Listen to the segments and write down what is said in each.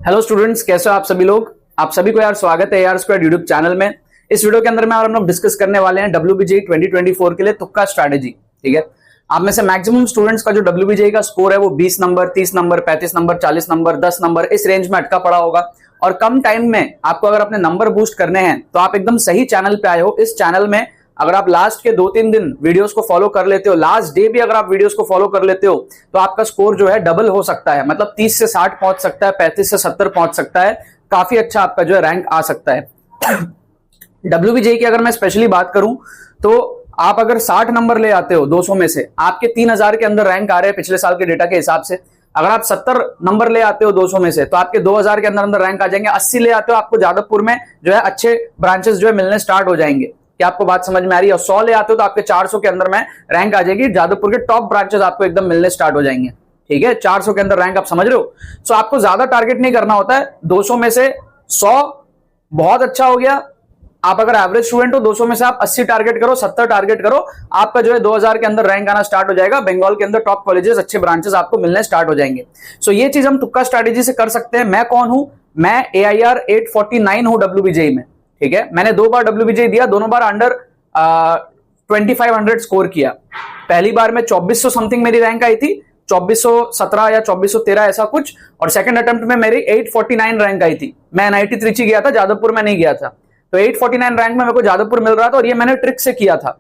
Hello students, कैसे हो आप सभी लोग। आप सभी को यार स्वागत है यार स्क्वायर यूट्यूब चैनल में। इस वीडियो के अंदर में हम लोग डिस्कस करने वाले हैं WBJE 2024 के लिए तुक्का स्ट्रैटेजी। ठीक है, आप में से मैक्सिमम स्टूडेंट्स का जो WBJE का स्कोर है वो 20 number, 30 number, 35 number, 40 number, 10 number इस रेंज में अटका पड़ा होगा। और कम टाइम में आपको अगर अपने नंबर बूस्ट करने हैं तो आप एकदम सही चैनल पे आए हो। इस चैनल में अगर आप लास्ट के 2-3 दिन वीडियोस को फॉलो कर लेते हो, लास्ट डे भी अगर आप वीडियोस को फॉलो कर लेते हो तो आपका स्कोर जो है डबल हो सकता है। मतलब 30 से 60 पहुंच सकता है, 35 से 70 पहुंच सकता है। काफी अच्छा आपका जो है रैंक आ सकता है। WBJE की अगर मैं स्पेशली बात करूं तो आप अगर 60 नंबर ले आते हो 200 में से, आपके 3000 के अंदर रैंक आ रहे हैं पिछले साल के डेटा के हिसाब से। अगर आप 70 नंबर ले आते हो 200 में से तो आपके 2000 के अंदर अंदर रैंक आ जाएंगे। 80 ले आते हो आपको जादवपुर में जो है अच्छे ब्रांचेस जो है मिलने स्टार्ट हो जाएंगे। क्या आपको बात समझ में आ रही है। और 100 ले आते हो तो आपके 400 के अंदर में रैंक आ जाएगी। जादवपुर के टॉप ब्रांचेस आपको एकदम मिलने स्टार्ट हो जाएंगे। ठीक है, 400 के अंदर रैंक आप समझ रहे हो। सो आपको ज्यादा टारगेट नहीं करना होता है। 200 में से 100 बहुत अच्छा हो गया। आप अगर एवरेज स्टूडेंट हो 200 में से आप 80 टारगेट करो, 70 टारगेट करो, आपका जो है 2000 के अंदर रैंक आना स्टार्ट हो जाएगा। बंगाल के अंदर टॉप कॉलेजेस, अच्छे ब्रांचेस आपको मिलने स्टार्ट हो जाएंगे। सो ये चीज हम तुक्का स्ट्रैटेजी से कर सकते हैं। मैं कौन हूं? मैं AIR 849 हूं WBJE में। ठीक है, मैंने 2 बार WBJE दिया, दोनों बार अंडर 2500 स्कोर किया। पहली बार में 2400 समथिंग मेरी रैंक आई थी, 2417 या 2413 ऐसा कुछ। और सेकंड अटेम्प्ट में मेरी 849 रैंक आई थी। मैं NIT त्रिची गया था, जादवपुर में नहीं गया था। तो 849 रैंक में मेरे को जादवपुर मिल रहा था और ये मैंने ट्रिक से किया था।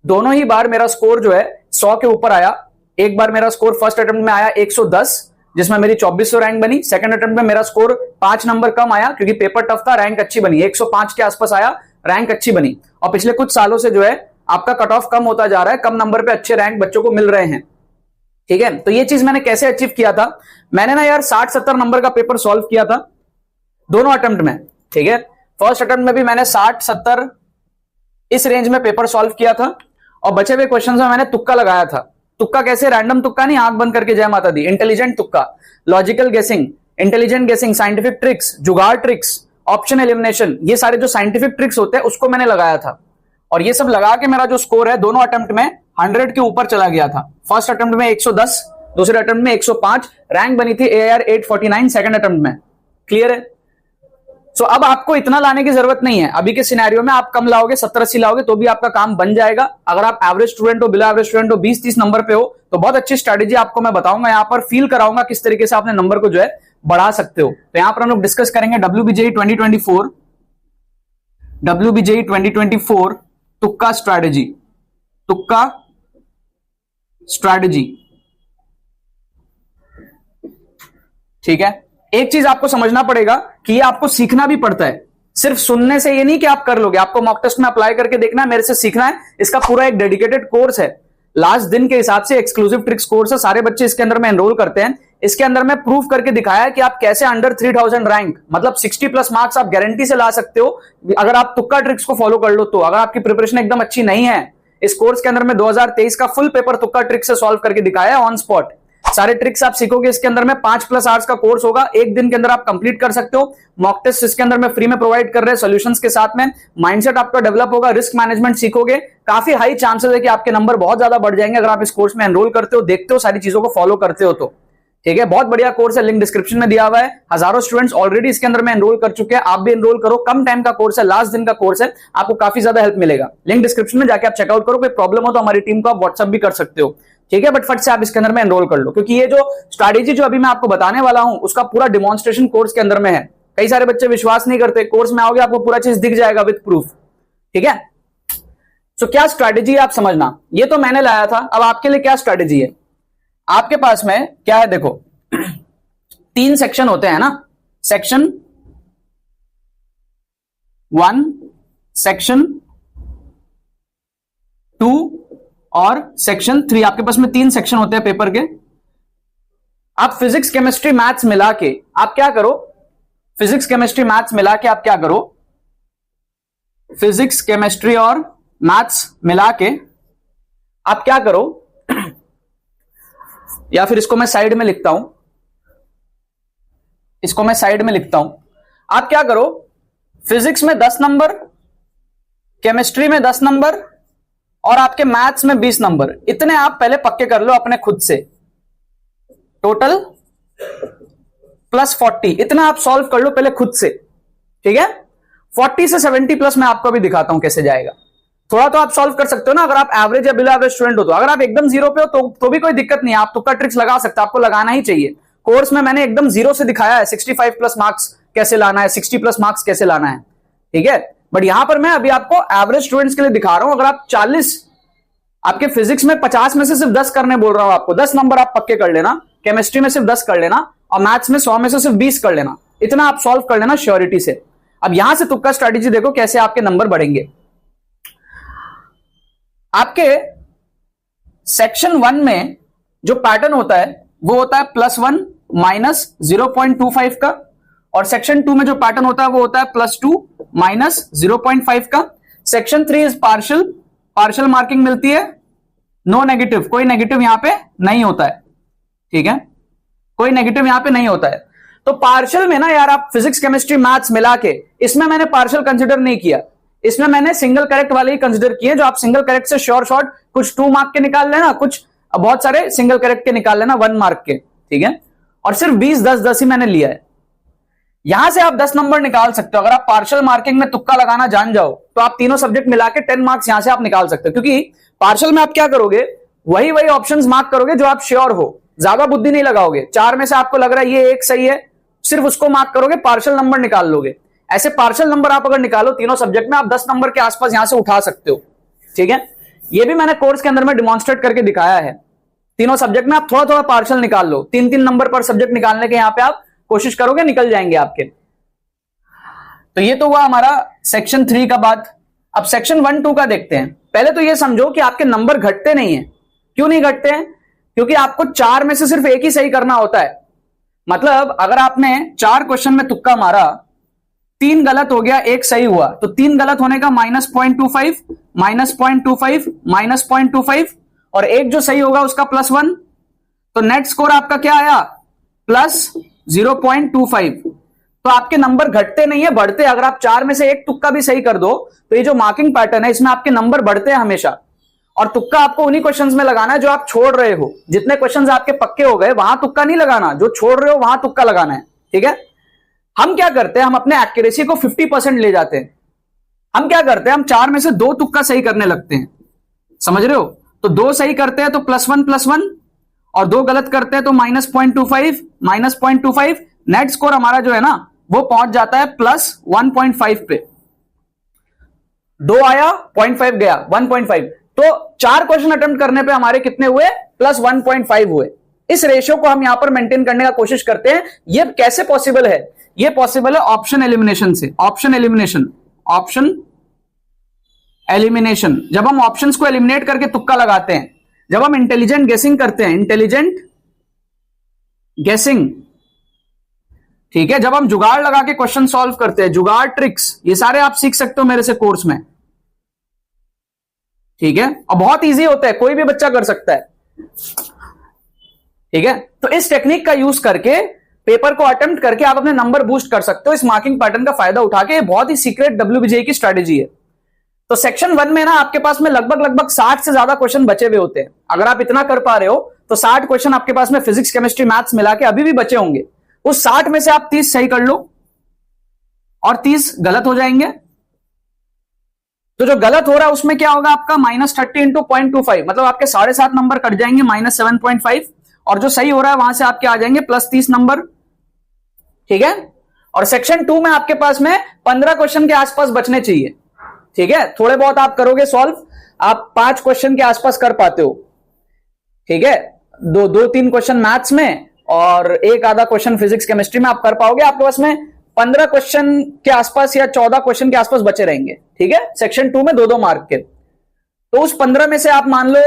दोनों ही बार मेरा स्कोर जो है 100 के ऊपर आया। एक बार मेरा स्कोर फर्स्ट अटेम्प्ट में आया 110, जिसमें मेरी 2400 रैंक बनी। सेकंड अटेम्प्ट में मेरा स्कोर 5 नंबर कम आया क्योंकि पेपर टफ था, रैंक अच्छी बनी, 105 के आसपास आया, रैंक अच्छी बनी। और पिछले कुछ सालों से जो है आपका कट ऑफ कम होता जा रहा है, कम नंबर पे अच्छे रैंक बच्चों को मिल रहे हैं। ठीक है, तो ये चीज मैंने कैसे अचीव किया था। मैंने ना यार 60-70 नंबर का पेपर सॉल्व किया था दोनों अटेम्प्ट में। ठीक है, फर्स्ट अटेम्प्ट में भी मैंने 60-70 इस रेंज में पेपर सॉल्व किया था। और बचे हुए क्वेश्चंस में मैंने तुक्का लगाया था। तुक्का कैसे? रैंडम तुक्का नहीं, आंख बंद करके जय माता दी। इंटेलिजेंट तुक्का, लॉजिकल गेसिंग, इंटेलिजेंट गेसिंग, साइंटिफिक ट्रिक्स, जुगाड़ ट्रिक्स, ऑप्शन एलिमिनेशन, ये सारे जो साइंटिफिक ट्रिक्स होते हैं उसको मैंने लगाया था। और ये सब लगा के मेरा जो स्कोर है दोनों अटेम्प्ट में 100 के ऊपर चला गया था। फर्स्ट अटेम्प्ट में 110, दूसरे अटेम्प्ट में 105, रैंक बनी थी AIR 849 सेकंड अटेम्प्ट में। क्लियर है। सो अब आपको इतना लाने की जरूरत नहीं है। अभी के सिनेरियो में आप कम लाओगे, 70-80 लाओगे तो भी आपका काम बन जाएगा। अगर आप एवरेज स्टूडेंट हो, बिलो एवरेज स्टूडेंट हो, 20-30 नंबर पे हो तो बहुत अच्छी स्ट्रैटेजी आपको मैं बताऊंगा। यहां पर फील कराऊंगा किस तरीके से आपने नंबर को जो है बढ़ा सकते हो। तो यहां पर हम लोग डिस्कस करेंगे WBJE 2024 तुक्का स्ट्रैटेजी। तुक्का स्ट्रैटेजी। ठीक है, एक चीज आपको समझना पड़ेगा कि ये आपको सीखना भी पड़ता है। सिर्फ सुनने से ये नहीं कि आप कर लोगे, आपको मॉक टेस्ट में अप्लाई करके देखना है, मेरे से सीखना है। इसका पूरा एक डेडिकेटेड कोर्स है। लास्ट दिन के हिसाब से एक्सक्लूसिव ट्रिक्स कोर्स है, सारे बच्चे इसके अंदर में एनरोल करते हैं। इसके अंदर में प्रूफ करके दिखाया है कि आप कैसे अंडर 3000 रैंक, मतलब 60+ मार्क्स आप गारंटी से ला सकते हो अगर आप तुक्का ट्रिक्स को फॉलो कर लो तो। अगर आपकी प्रिपरेशन एकदम अच्छी नहीं है, इस कोर्स के अंदर में 2023 का फुल पेपर तुक्का ट्रिक्स से सॉल्व करके दिखाया है ऑन स्पॉट। सारे ट्रिक्स आप सीखोगे। इसके अंदर में 5+ आवर्स का कोर्स होगा, एक दिन के अंदर आप कंप्लीट कर सकते हो। मॉक टेस्ट इसके अंदर में फ्री में प्रोवाइड कर रहे हैं सॉल्यूशंस के साथ में। माइंडसेट आपका डेवलप होगा, रिस्क मैनेजमेंट सीखोगे। काफी हाई चांसेस है कि आपके नंबर बहुत ज्यादा बढ़ जाएंगे अगर आप इस कोर्स में एनरोल करते हो, देखते हो, सारी चीजों को फॉलो करते हो तो। ठीक है, बहुत बढ़िया कोर्स है, लिंक डिस्क्रिप्शन में दिया हुआ है। हजारों स्टूडेंट्स ऑलरेडी इसके अंदर में एनरोल कर चुके हैं, आप भी एनरोल करो। कम टाइम का कोर्स है, लास्ट दिन का कोर्स है, आपको काफी ज्यादा हेल्प मिलेगा। लिंक डिस्क्रिप्शन में जाके आप चेकआउट करो। कोई प्रॉब्लम हो तो हमारी टीम को आप व्हाट्सएप भी कर सकते हो। ठीक है, बट फट से आप इसके अंदर में एनरोल कर लो, क्योंकि ये जो स्ट्रैटेजी जो अभी मैं आपको बताने वाला हूं उसका पूरा डिमॉन्स्ट्रेशन कोर्स के अंदर में है। कई सारे बच्चे विश्वास नहीं करते, कोर्स में आओगे आपको पूरा चीज दिख जाएगा विद प्रूफ। ठीक है, सो क्या स्ट्रैटेजी है आप समझना। ये तो मैंने लाया था, अब आपके लिए क्या स्ट्रैटेजी है। आपके पास में क्या है, देखो 3 सेक्शन होते हैं ना, सेक्शन 1, सेक्शन 2 और सेक्शन 3। आपके पास में 3 सेक्शन होते हैं पेपर के। आप फिजिक्स, केमिस्ट्री, मैथ्स मिला के आप क्या करो, फिजिक्स, केमिस्ट्री, मैथ्स मिला के आप क्या करो, फिजिक्स, केमिस्ट्री और मैथ्स मिला के आप क्या करो, या फिर इसको मैं साइड में लिखता हूं, इसको मैं साइड में लिखता हूं। आप क्या करो, फिजिक्स में 10 नंबर, केमिस्ट्री में 10 नंबर और आपके मैथ्स में 20 नंबर, इतने आप पहले पक्के कर लो अपने खुद से। टोटल प्लस 40, इतना आप सॉल्व कर लो पहले खुद से, ठीक है। 40 से 70 प्लस मैं आपको अभी दिखाता हूं कैसे जाएगा। थोड़ा तो आप सॉल्व कर सकते हो ना, अगर आप एवरेज या बिलो एवरेज स्टूडेंट हो तो। अगर आप एकदम जीरो पे हो तो भी कोई दिक्कत नहीं है, आप तुक्का ट्रिक्स लगा सकते हो, आपको लगाना ही चाहिए। कोर्स में मैंने एकदम जीरो से दिखाया है 65 प्लस मार्क्स कैसे लाना है, 60 प्लस मार्क्स कैसे लाना है, ठीक है। बट यहां पर मैं अभी आपको एवरेज स्टूडेंट्स के लिए दिखा रहा हूं। अगर आप 40, आपके फिजिक्स में 50 में से सिर्फ 10 करने बोल रहा हूं आपको, 10 नंबर आप पक्के कर लेना, केमिस्ट्री में सिर्फ 10 कर लेना, और मैथ्स में 100 में से सिर्फ 20 कर लेना, इतना आप सॉल्व कर लेना श्योरिटी से। अब यहां से तुक्का स्ट्रेटेजी देखो कैसे आपके नंबर बढ़ेंगे। आपके सेक्शन 1 में जो पैटर्न होता है वो होता है +1 माइनस 0.25 का, और सेक्शन 2 में जो पैटर्न होता है वो होता है +2 माइनस 0.5 का। Section 3 is partial, partial marking मिलती है, नो नेगेटिव, कोई नेगेटिव यहां पे नहीं होता है, ठीक है, कोई नेगेटिव यहां पे नहीं होता है। तो पार्शियल में ना यार आप फिजिक्स केमिस्ट्री मैथ्स मिला के, इसमें मैंने पार्शियल कंसिडर नहीं किया, इसमें मैंने सिंगल करेक्ट वाले ही कंसिडर किए, जो आप सिंगल करेक्ट से श्योर शॉर्ट कुछ 2 मार्क के निकाल लेना, कुछ बहुत सारे सिंगल करेक्ट के निकाल लेना 1 मार्क के, ठीक है। और सिर्फ 20 10 10 ही मैंने लिया है। यहां से आप 10 नंबर निकाल सकते हो। अगर आप पार्शियल मार्किंग में तुक्का लगाना जान जाओ तो आप तीनों सब्जेक्ट मिला के 10 मार्क्स यहां से आप निकाल सकते हो, क्योंकि पार्शियल में आप क्या करोगे, वही ऑप्शंस मार्क करोगे जो आप श्योर हो, ज्यादा बुद्धि नहीं लगाओगे। 4 में से आपको लग रहा है ये एक सही है, सिर्फ उसको मार्क करोगे, पार्शियल नंबर निकाल लोगे। ऐसे पार्शियल नंबर आप अगर निकालो तीनों सब्जेक्ट में, आप 10 नंबर के आसपास यहां से उठा सकते हो, ठीक है। ये भी मैंने कोर्स के अंदर में डिमॉन्स्ट्रेट करके दिखाया है। तीनों सब्जेक्ट में आप थोड़ा थोड़ा पार्शियल निकाल लो, 3-3 नंबर पर सब्जेक्ट निकालने के यहां पे आप कोशिश करोगे, निकल जाएंगे आपके। तो ये तो हुआ हमारा सेक्शन 3 का बात। अब सेक्शन 1 2 का देखते हैं। पहले तो ये समझो कि आपके नंबर घटते नहीं है। क्यों नहीं घटते हैं? क्योंकि आपको 4 में से सिर्फ एक ही सही करना होता है। मतलब अगर आपने 4 क्वेश्चन में तुक्का मारा, 3 गलत हो गया, 1 सही हुआ, तो 3 गलत होने का -0.25, -0.25, -0.25, और 1 जो सही होगा उसका +1, तो नेट स्कोर आपका क्या आया, +0.25। तो आपके नंबर घटते नहीं है, बढ़ते। अगर आप 4 में से एक तुक्का भी सही कर दो तो ये जो मार्किंग पैटर्न है इसमें आपके नंबर बढ़ते हैं हमेशा। और तुक्का आपको उन्हीं क्वेश्चंस में लगाना है जो आप छोड़ रहे हो। जितने क्वेश्चंस आपके पक्के हो गए वहां तुक्का नहीं लगाना, जो छोड़ रहे हो वहां तुक्का लगाना है, ठीक है। हम क्या करते हैं, हम अपने एक्यूरेसी को 50% ले जाते हैं। हम क्या करते हैं, हम 4 में से 2 तुक्का सही करने लगते हैं, समझ रहे हो। तो 2 सही करते हैं तो +1, और 2 गलत करते हैं तो -0.25, -0.25। नेट स्कोर हमारा जो है ना वो पहुंच जाता है +1.5 पे। 2 आया, 0.5 गया, 1.5। तो 4 क्वेश्चन अटेम्प्ट करने पे हमारे कितने हुए, +1.5 हुए। इस रेशियो को हम यहां पर मेंटेन करने का कोशिश करते हैं। ये कैसे पॉसिबल है? ये पॉसिबल है ऑप्शन एलिमिनेशन से। ऑप्शन एलिमिनेशन, जब हम ऑप्शंस को एलिमिनेट करके तुक्का लगाते हैं, जब हम इंटेलिजेंट गेसिंग करते हैं, इंटेलिजेंट गेसिंग, ठीक है, जब हम जुगाड़ लगा के क्वेश्चन सॉल्व करते हैं, जुगाड़ ट्रिक्स, ये सारे आप सीख सकते हो मेरे से कोर्स में, ठीक है। और बहुत इजी होता है, कोई भी बच्चा कर सकता है, ठीक है। तो इस टेक्निक का यूज करके पेपर को अटेम्प्ट करके आप अपने नंबर बूस्ट कर सकते हो, इस मार्किंग पैटर्न का फायदा उठा के। बहुत ही सीक्रेट WBJ की स्ट्रेटेजी है। तो सेक्शन 1 में ना आपके पास में लगभग 60 से ज्यादा क्वेश्चन बचे हुए होते हैं। अगर आप इतना कर पा रहे हो तो 60 क्वेश्चन आपके पास में फिजिक्स केमिस्ट्री मैथ्स मिला के अभी भी बचे होंगे। उस 60 में से आप 30 सही कर लो और 30 गलत हो जाएंगे। तो जो गलत हो रहा है उसमें क्या होगा आपका, -30 × 0.25, मतलब आपके 7.5 नंबर कट जाएंगे, -7.5। और जो सही हो रहा है वहां से आपके आ जाएंगे +30 नंबर, ठीक है। और सेक्शन 2 में आपके पास में 15 क्वेश्चन के आसपास बचने चाहिए, ठीक है। थोड़े बहुत आप करोगे सॉल्व, आप 5 क्वेश्चन के आसपास कर पाते हो, ठीक है। 2-3 क्वेश्चन मैथ्स में और 1 आधा क्वेश्चन फिजिक्स केमिस्ट्री में आप कर पाओगे। आपके पास में 15 क्वेश्चन के आसपास या 14 क्वेश्चन के आसपास बचे रहेंगे, ठीक है। सेक्शन 2 में 2-2 मार्क के। तो उस 15 में से आप मान लो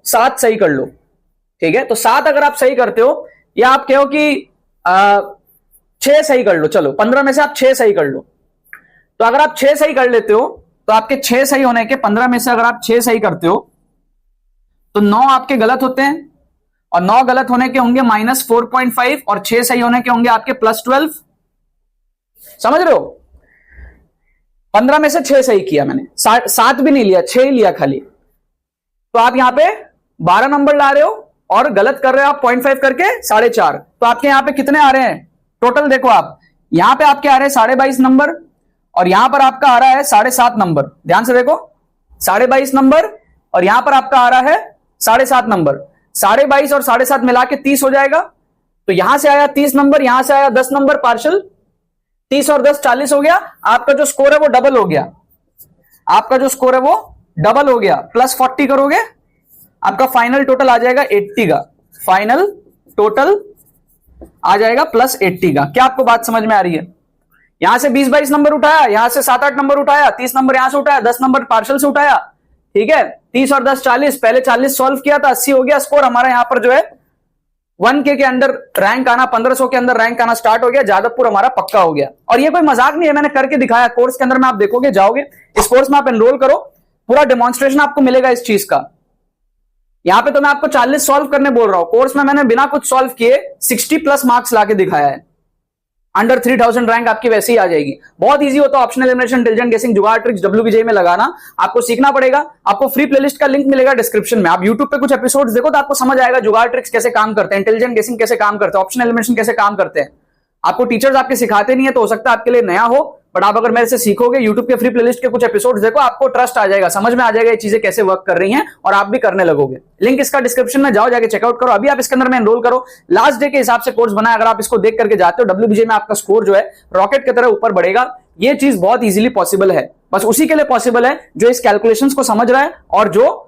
7 सही कर लो, ठीक है। तो 7 अगर आप सही करते हो, या आप कहो कि 6 सही कर लो, चलो 15 में से आप 6 सही कर लो। तो अगर आप 6 सही कर लेते हो तो आपके 6 सही होने के 15 में से अगर आप 6 सही करते हो तो 9 आपके गलत होते हैं, और 9 गलत होने के होंगे -4.5, और 6 सही होने के होंगे आपके +12। समझ रहे हो? 15 में से 6 सही किया मैंने, 7 भी नहीं लिया, 6 ही लिया खाली। तो आप यहां पे 12 नंबर ला रहे हो और गलत कर रहे हो आप 0.5 करके 4.5। तो आपके यहां पे कितने आ रहे हैं, टोटल देखो आप, यहां पे आपके आ रहे हैं 22.5 नंबर और यहां पर आपका आ रहा है 7.5 नंबर। ध्यान से देखो, 22.5 नंबर और यहां पर आपका आ रहा है 7.5 नंबर। 22.5 और 7.5 मिला के 30 हो जाएगा। तो यहां से आया 30 नंबर, यहां से आया 10 नंबर पार्शल, 30 और 10 40 हो गया। आपका जो स्कोर है वो डबल हो गया, आपका जो स्कोर है वो डबल हो गया। प्लस 40 करोगे, आपका फाइनल टोटल आ जाएगा 80 का, फाइनल टोटल आ जाएगा प्लस 80 का। क्या आपको बात समझ में आ रही है? यहां से 20-22 नंबर उठाया, यहां से 7-8 नंबर उठाया, 30 नंबर यहां से उठाया, 10 नंबर पार्शल से उठाया, ठीक है। 30 और 10 40, पहले 40 सॉल्व किया था, 80 हो गया स्कोर हमारा। यहां पर जो है 1K के अंदर रैंक आना, 1500 के अंदर रैंक आना स्टार्ट हो गया। जादवपुर हमारा पक्का हो गया। और ये कोई मजाक नहीं है, मैंने करके दिखाया। कोर्स के अंदर में आप देखोगे, जाओगे इस कोर्स में आप एनरोल करो, पूरा डेमोन्स्ट्रेशन आपको मिलेगा इस चीज का। यहां पे तो मैं आपको 40 सॉल्व करने बोल रहा हूं, कोर्स में मैंने बिना कुछ सॉल्व किए 60 प्लस मार्क्स लाके दिखाया है। अंडर 3000 रैंक आपकी वैसे ही आ जाएगी। बहुत इजी होता है ऑप्शनल एलिमिनेशन, इंटेलिजेंट गेसिंग, जुगाड़ ट्रिक्स WBJ में लगाना। आपको सीखना पड़ेगा। आपको फ्री प्लेलिस्ट का लिंक मिलेगा डिस्क्रिप्शन में। आप यूट्यूब पे कुछ एपिसोड्स देखो तो आपको समझ आएगा जुगाड़ ट्रिक्स कैसे काम करते हैं, इंटेलिजेंट गेसिंग कैसे काम करते हैं, ऑप्शनल एलिमिनेशन कैसे काम करते हैं। आपको टीचर्स आपके सिखाते नहीं है तो हो सकता है आपके लिए नया हो, बट आप अगर मेरे से सीखोगे, यूट्यूब के फ्री प्लेलिस्ट के कुछ एपिसोड्स देखो, आपको ट्रस्ट आ जाएगा, समझ में आ जाएगा ये चीजें कैसे वर्क कर रही हैं और आप भी करने लगोगे। लिंक इसका डिस्क्रिप्शन में, जाओ जाके चेकआउट करो। अभी आप इसके अंदर में एनरोल करो। लास्ट डे के हिसाब से कोर्स बनाया, अगर आप इसको देख करके जाते हो WBJ में आपका स्कोर जो है रॉकेट की तरह ऊपर बढ़ेगा। ये चीज बहुत इजीली पॉसिबल है, बस उसी के लिए पॉसिबल है जो इस कैलकुलेशंस को समझ रहा है और जो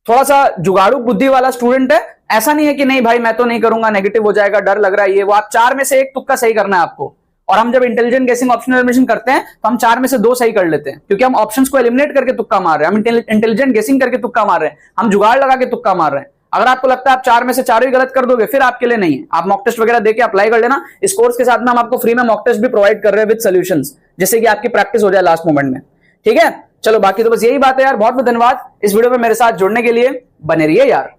थोड़ा सा जुगाड़ू बुद्धि वाला स्टूडेंट है। ऐसा नहीं है कि नहीं भाई मैं तो नहीं करूंगा, नेगेटिव हो जाएगा, डर लग रहा है, ये वो। आप 4 में से 1 तुक्का सही करना है आपको। और हम जब इंटेलिजेंट गेसिंग ऑप्शनल एलिमिनेशन करते हैं तो हम 4 में से 2 सही कर लेते हैं, क्योंकि हम ऑप्शंस को एलिमिनेट करके तुक्का मार रहे हैं। हम इंटेलिजेंट गेसिंग करके तुक्का मार रहे हैं, हम जुगाड़ लगा के तुक्का मार रहे हैं। अगर आपको लगता है आप 4 में से 4 ही गलत कर दोगे, फिर आपके लिए नहीं है। आप मॉक टेस्ट वगैरह देके अप्लाई कर लेना। इस कोर्स के साथ में हम आपको फ्री में मॉक टेस्ट भी प्रोवाइड कर रहे हैं विद सॉल्यूशंस, जिससे कि आपकी प्रैक्टिस हो जाए लास्ट मोमेंट में, ठीक है। चलो बाकी तो बस यही बात है यार। बहुत बहुत धन्यवाद इस वीडियो में मेरे साथ जुड़ने के लिए। बने रहिए यार।